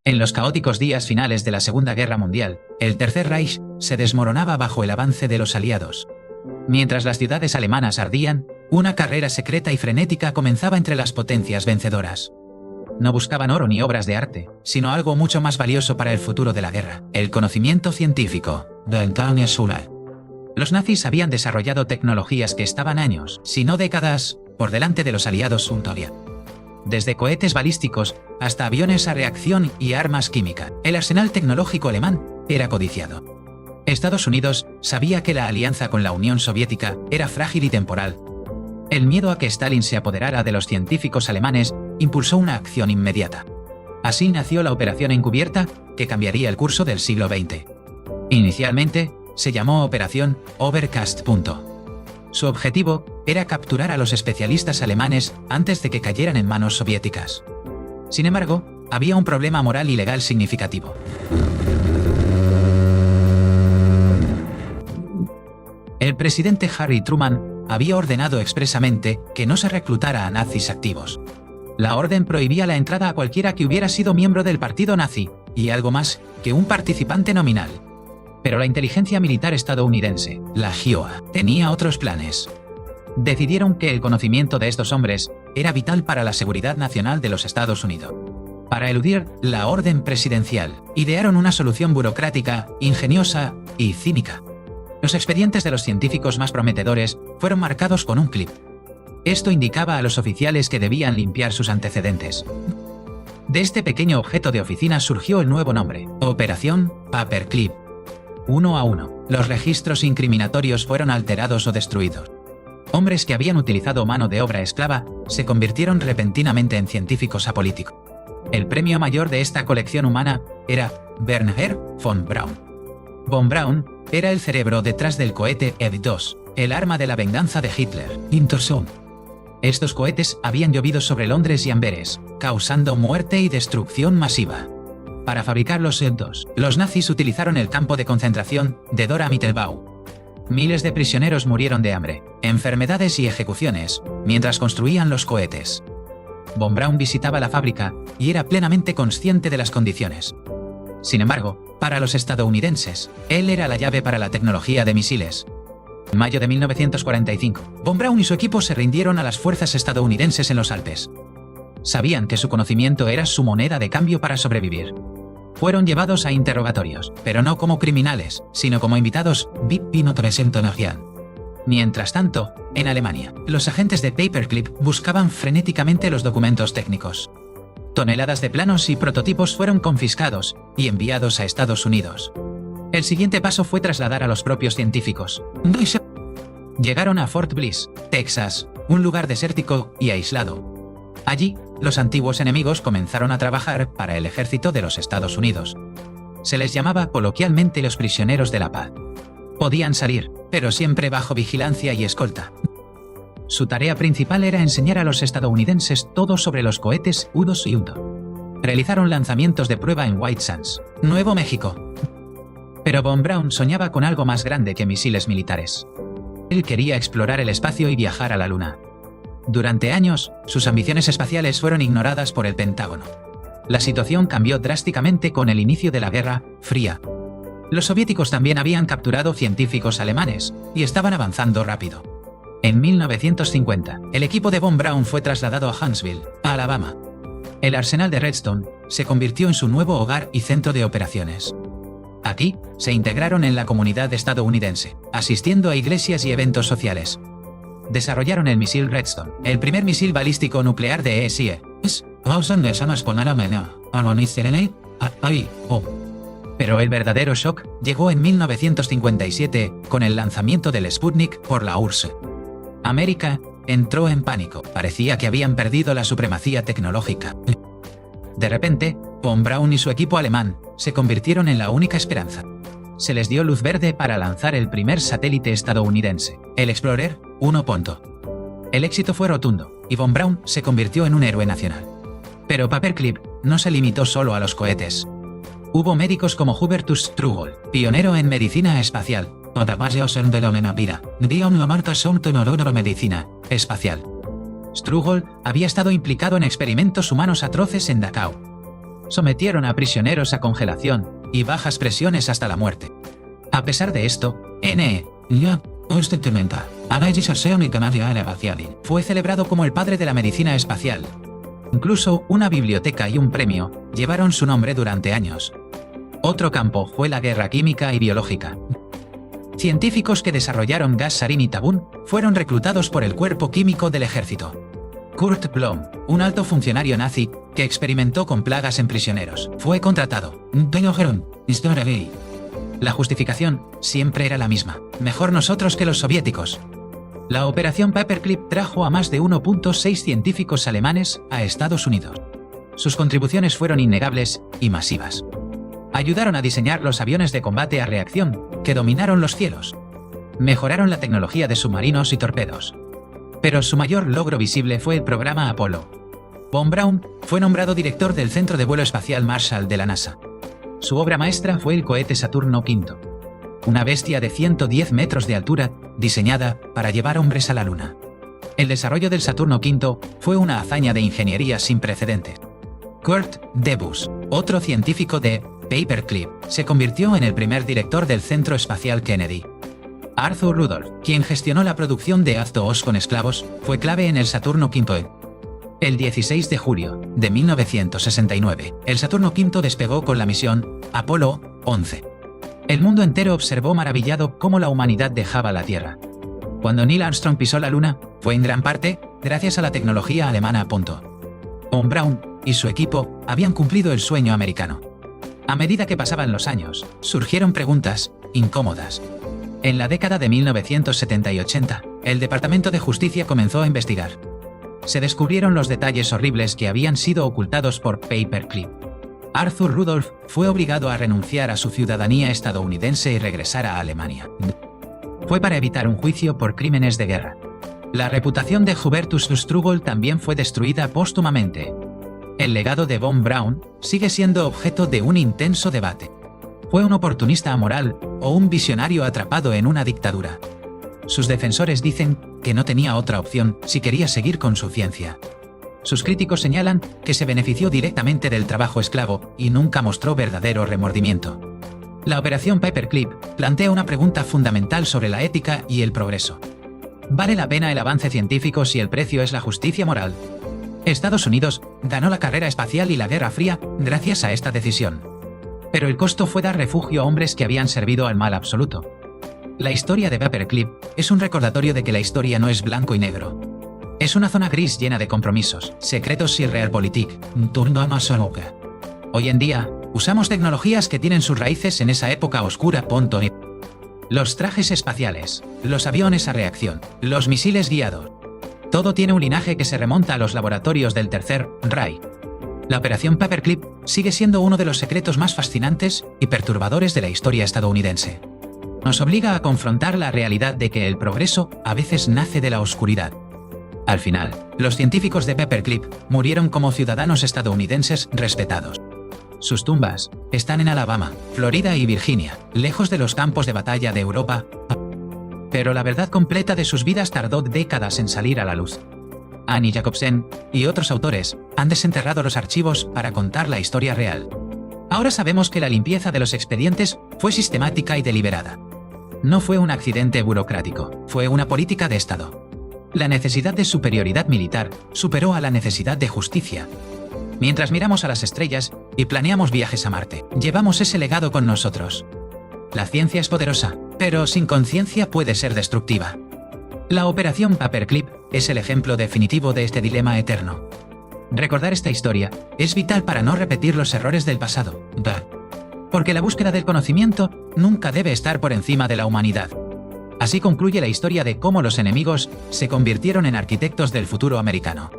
En los caóticos días finales de la Segunda Guerra Mundial, el Tercer Reich se desmoronaba bajo el avance de los aliados. Mientras las ciudades alemanas ardían, una carrera secreta y frenética comenzaba entre las potencias vencedoras. No buscaban oro ni obras de arte, sino algo mucho más valioso para el futuro de la guerra: el conocimiento científico. Los nazis habían desarrollado tecnologías que estaban años, si no décadas, por delante de los aliados. Desde cohetes balísticos hasta aviones a reacción y armas químicas, el arsenal tecnológico alemán era codiciado. Estados Unidos sabía que la alianza con la Unión Soviética era frágil y temporal. El miedo a que Stalin se apoderara de los científicos alemanes impulsó una acción inmediata. Así nació la Operación Encubierta, que cambiaría el curso del siglo XX. Inicialmente, se llamó Operación Overcast. Su objetivo era capturar a los especialistas alemanes antes de que cayeran en manos soviéticas. Sin embargo, había un problema moral y legal significativo. El presidente Harry Truman había ordenado expresamente que no se reclutara a nazis activos. La orden prohibía la entrada a cualquiera que hubiera sido miembro del partido nazi, y algo más que un participante nominal. Pero la inteligencia militar estadounidense, la GIOA, tenía otros planes. Decidieron que el conocimiento de estos hombres era vital para la seguridad nacional de los Estados Unidos. Para eludir la orden presidencial, idearon una solución burocrática, ingeniosa y cínica. Los expedientes de los científicos más prometedores fueron marcados con un clip. Esto indicaba a los oficiales que debían limpiar sus antecedentes. De este pequeño objeto de oficina surgió el nuevo nombre: Operación Paperclip. Uno a uno, los registros incriminatorios fueron alterados o destruidos. Hombres que habían utilizado mano de obra esclava se convirtieron repentinamente en científicos apolíticos. El premio mayor de esta colección humana era Wernher von Braun. Von Braun era el cerebro detrás del cohete EV-2, el arma de la venganza de Hitler. Estos cohetes habían llovido sobre Londres y Amberes, causando muerte y destrucción masiva. Para fabricar los EV-2, los nazis utilizaron el campo de concentración de Dora Mittelbau. Miles de prisioneros murieron de hambre, enfermedades y ejecuciones, mientras construían los cohetes. Von Braun visitaba la fábrica y era plenamente consciente de las condiciones. Sin embargo, para los estadounidenses, él era la llave para la tecnología de misiles. En mayo de 1945, Von Braun y su equipo se rindieron a las fuerzas estadounidenses en los Alpes. Sabían que su conocimiento era su moneda de cambio para sobrevivir. Fueron llevados a interrogatorios, pero no como criminales, sino como invitados VIP. Mientras tanto, en Alemania, los agentes de Paperclip buscaban frenéticamente los documentos técnicos. Toneladas de planos y prototipos fueron confiscados y enviados a Estados Unidos. El siguiente paso fue trasladar a los propios científicos. Llegaron a Fort Bliss, Texas, un lugar desértico y aislado. Allí, los antiguos enemigos comenzaron a trabajar para el ejército de los Estados Unidos. Se les llamaba coloquialmente los prisioneros de la paz. Podían salir, pero siempre bajo vigilancia y escolta. Su tarea principal era enseñar a los estadounidenses todo sobre los cohetes U-2 y U-2. Realizaron lanzamientos de prueba en White Sands, Nuevo México. Pero Von Braun soñaba con algo más grande que misiles militares. Él quería explorar el espacio y viajar a la Luna. Durante años, sus ambiciones espaciales fueron ignoradas por el Pentágono. La situación cambió drásticamente con el inicio de la Guerra Fría. Los soviéticos también habían capturado científicos alemanes y estaban avanzando rápido. En 1950, el equipo de Von Braun fue trasladado a Huntsville, Alabama. El arsenal de Redstone se convirtió en su nuevo hogar y centro de operaciones. Aquí, se integraron en la comunidad estadounidense, asistiendo a iglesias y eventos sociales. Desarrollaron el misil Redstone, el primer misil balístico nuclear de ESIE. Pero el verdadero shock llegó en 1957 con el lanzamiento del Sputnik por la URSS. América entró en pánico, parecía que habían perdido la supremacía tecnológica. De repente, Von Braun y su equipo alemán se convirtieron en la única esperanza. Se les dio luz verde para lanzar el primer satélite estadounidense, el Explorer 1. El éxito fue rotundo, y Von Braun se convirtió en un héroe nacional. Pero Paperclip no se limitó solo a los cohetes. Hubo médicos como Hubertus Strugol, pionero en medicina espacial, medicina espacial. Strugol había estado implicado en experimentos humanos atroces en Dachau. Sometieron a prisioneros a congelación y bajas presiones hasta la muerte. A pesar de esto, fue celebrado como el padre de la medicina espacial. Incluso una biblioteca y un premio llevaron su nombre durante años. Otro campo fue la guerra química y biológica. Científicos que desarrollaron gas sarin y tabún fueron reclutados por el cuerpo químico del ejército. Kurt Blom, un alto funcionario nazi que experimentó con plagas en prisioneros, fue contratado. La justificación siempre era la misma: mejor nosotros que los soviéticos. La operación Paperclip trajo a más de 1.6 científicos alemanes a Estados Unidos. Sus contribuciones fueron innegables y masivas. Ayudaron a diseñar los aviones de combate a reacción que dominaron los cielos. Mejoraron la tecnología de submarinos y torpedos. Pero su mayor logro visible fue el programa Apolo. Von Braun fue nombrado director del Centro de Vuelo Espacial Marshall de la NASA. Su obra maestra fue el cohete Saturno V, una bestia de 110 metros de altura diseñada para llevar hombres a la Luna. El desarrollo del Saturno V fue una hazaña de ingeniería sin precedentes. Kurt Debus, otro científico de Paperclip, se convirtió en el primer director del Centro Espacial Kennedy. Arthur Rudolph, quien gestionó la producción de ácidos con esclavos, fue clave en el Saturno V. El 16 de julio de 1969, el Saturno V despegó con la misión Apolo 11. El mundo entero observó maravillado cómo la humanidad dejaba la Tierra. Cuando Neil Armstrong pisó la Luna, fue en gran parte gracias a la tecnología alemana. Von Braun y su equipo habían cumplido el sueño americano. A medida que pasaban los años, surgieron preguntas incómodas. En la década de 1970 y 80, el Departamento de Justicia comenzó a investigar. Se descubrieron los detalles horribles que habían sido ocultados por Paperclip. Arthur Rudolph fue obligado a renunciar a su ciudadanía estadounidense y regresar a Alemania. Fue para evitar un juicio por crímenes de guerra. La reputación de Hubertus Strugol también fue destruida póstumamente. El legado de Von Braun sigue siendo objeto de un intenso debate. ¿Fue un oportunista amoral o un visionario atrapado en una dictadura? Sus defensores dicen que no tenía otra opción si quería seguir con su ciencia. Sus críticos señalan que se benefició directamente del trabajo esclavo y nunca mostró verdadero remordimiento. La operación Paperclip plantea una pregunta fundamental sobre la ética y el progreso. ¿Vale la pena el avance científico si el precio es la justicia moral? Estados Unidos ganó la carrera espacial y la Guerra Fría gracias a esta decisión. Pero el costo fue dar refugio a hombres que habían servido al mal absoluto. La historia de Paperclip es un recordatorio de que la historia no es blanco y negro. Es una zona gris llena de compromisos, secretos y realpolitik. Hoy en día, usamos tecnologías que tienen sus raíces en esa época oscura. Los trajes espaciales, los aviones a reacción, los misiles guiados. Todo tiene un linaje que se remonta a los laboratorios del Tercer Reich. La operación Paperclip sigue siendo uno de los secretos más fascinantes y perturbadores de la historia estadounidense. Nos obliga a confrontar la realidad de que el progreso a veces nace de la oscuridad. Al final, los científicos de Paperclip murieron como ciudadanos estadounidenses respetados. Sus tumbas están en Alabama, Florida y Virginia, lejos de los campos de batalla de Europa. Pero la verdad completa de sus vidas tardó décadas en salir a la luz. Annie Jacobsen y otros autores han desenterrado los archivos para contar la historia real. Ahora sabemos que la limpieza de los expedientes fue sistemática y deliberada. No fue un accidente burocrático, fue una política de Estado. La necesidad de superioridad militar superó a la necesidad de justicia. Mientras miramos a las estrellas y planeamos viajes a Marte, llevamos ese legado con nosotros. La ciencia es poderosa, pero sin conciencia puede ser destructiva. La operación Paperclip es el ejemplo definitivo de este dilema eterno. Recordar esta historia es vital para no repetir los errores del pasado. Porque la búsqueda del conocimiento nunca debe estar por encima de la humanidad. Así concluye la historia de cómo los enemigos se convirtieron en arquitectos del futuro americano.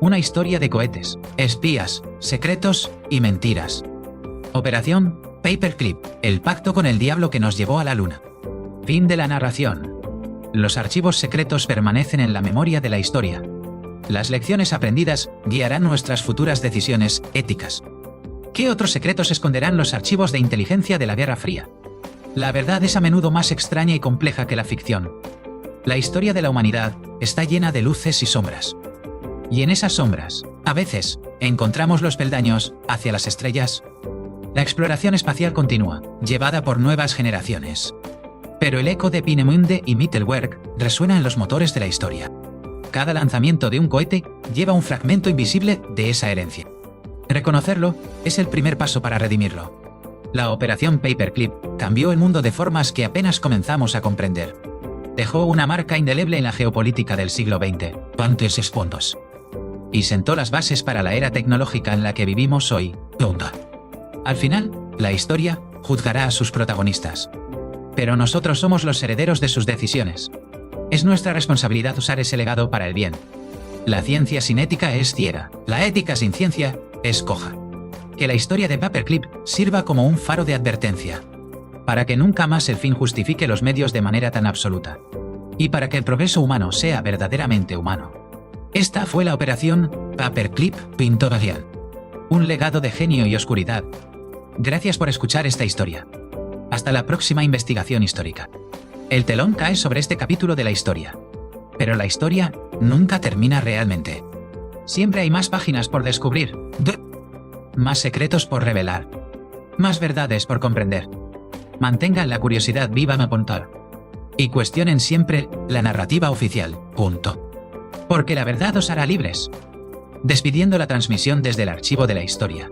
Una historia de cohetes, espías, secretos y mentiras. Operación Paperclip, el pacto con el diablo que nos llevó a la Luna. Fin de la narración. Los archivos secretos permanecen en la memoria de la historia. Las lecciones aprendidas guiarán nuestras futuras decisiones éticas. ¿Qué otros secretos esconderán los archivos de inteligencia de la Guerra Fría? La verdad es a menudo más extraña y compleja que la ficción. La historia de la humanidad está llena de luces y sombras. Y en esas sombras, a veces, encontramos los peldaños hacia las estrellas. La exploración espacial continúa, llevada por nuevas generaciones. Pero el eco de Peenemünde y Mittelwerk resuena en los motores de la historia. Cada lanzamiento de un cohete lleva un fragmento invisible de esa herencia. Reconocerlo es el primer paso para redimirlo. La operación Paperclip cambió el mundo de formas que apenas comenzamos a comprender. Dejó una marca indeleble en la geopolítica del siglo XX, antes expondos, y sentó las bases para la era tecnológica en la que vivimos hoy. Al final, la historia juzgará a sus protagonistas. Pero nosotros somos los herederos de sus decisiones. Es nuestra responsabilidad usar ese legado para el bien. La ciencia sin ética es ciega, la ética sin ciencia es coja. Que la historia de Paperclip sirva como un faro de advertencia, para que nunca más el fin justifique los medios de manera tan absoluta, y para que el progreso humano sea verdaderamente humano. Esta fue la operación Paperclip Pintovalian, un legado de genio y oscuridad. Gracias por escuchar esta historia. Hasta la próxima investigación histórica. El telón cae sobre este capítulo de la historia, pero la historia nunca termina realmente. Siempre hay más páginas por descubrir, más secretos por revelar, más verdades por comprender. Mantengan la curiosidad viva, y cuestionen siempre la narrativa oficial. Porque la verdad os hará libres. Despidiendo la transmisión desde el archivo de la historia.